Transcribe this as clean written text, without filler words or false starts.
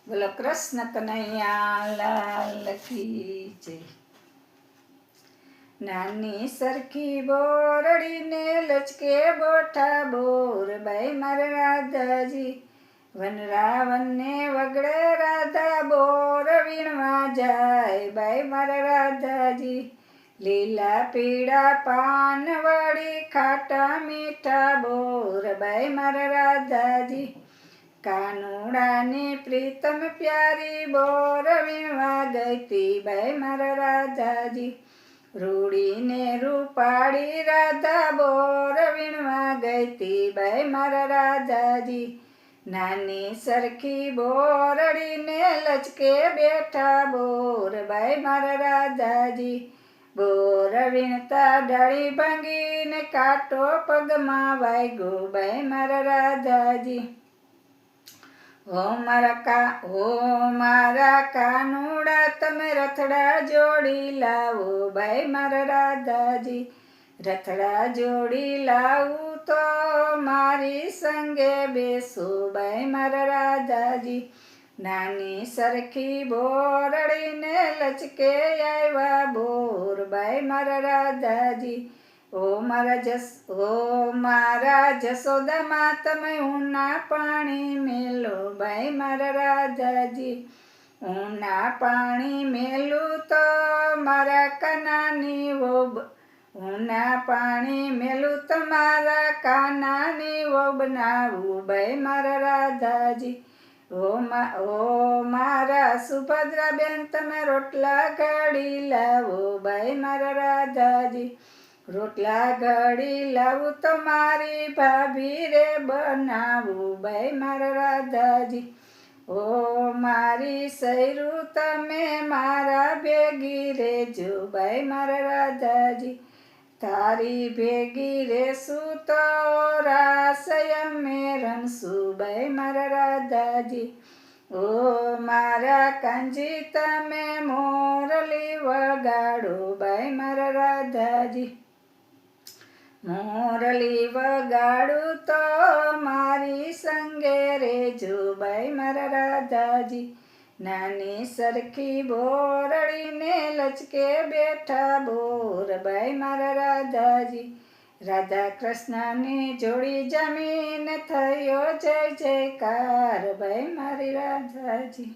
બોલો કૃષ્ણ કનૈયા લાલ કી જય. નાની સરખી બોરડીને લચકે બોઠા બોર, બાઈ મારા રાધાજી વનરાવનને વગડે રાધા બોર વીણવા જાય, બાઈ મારા રાધાજી લીલા પીળા પાન વળી ખાટા મીઠા બોર, બાઈ મારા રાધાજી કાનુડાની પ્રીતમ પ્યારી બોર વીણવા ગઈતી, બાઈ મારા રાધાજી રૂડીને રૂપાળી રાધા બોર વીણવા ગઈતી, બાઈ મારા રાધાજી નાની સરખી બોરડીને લચકે બેઠા બોર, બાઈ મારા રાધાજી બોર વીણતા ડાળી ભાંગીને કાંટો પગમાં વાગ્યો, બાઈ મારા રાધાજી હો મારા કાનુડા તમે રથડા જોડી લાવો, બાઈ મારા રાધાજી રથડા જોડી લાવું તો મારી સંગે બેસો, બાઈ મારા રાધાજી નાની સરખી બોરડીને લચકે આવ્યા બોર, બાઈ મારા રાધાજી મારા જશોદામાં તમે ઊના પાણી મેલો, બાઈ મારા રાધાજી ઊના પાણી મેલું તો મારા કાનાની ઊના પાણી મેલું તમારા કાનાની બનાવું, બાઈ મારા રાધાજી મારા સુભદ્રાબેન તમે રોટલા ઘડી લાવો, બાઈ મારા રાધાજી રોટલા ઘડી લાવું તો મારી ભાભી રે બનાવું, બાઈ મારા રાધાજી મારી સૈરું તમે મારા ભેગી રેજો, બાઈ મારા રાધાજી તારી ભેગી રેશું તો રાસય અમે રમશું, બાઈ મારા રાધાજી મારા કાંજી તમે મોરલી વગાડો, બાઈ મારા રાધાજી મોરલી વગાડું તો મારી સંગે રેજો, બાઈ મારા રાધાજી નાની સરખી બોરડીને લચકે બેઠા બોર, બાઈ મારા રાધાજી રાધા કૃષ્ણની જોડી જમીન થયો જય જયકાર, બાઈ મારી રાધાજી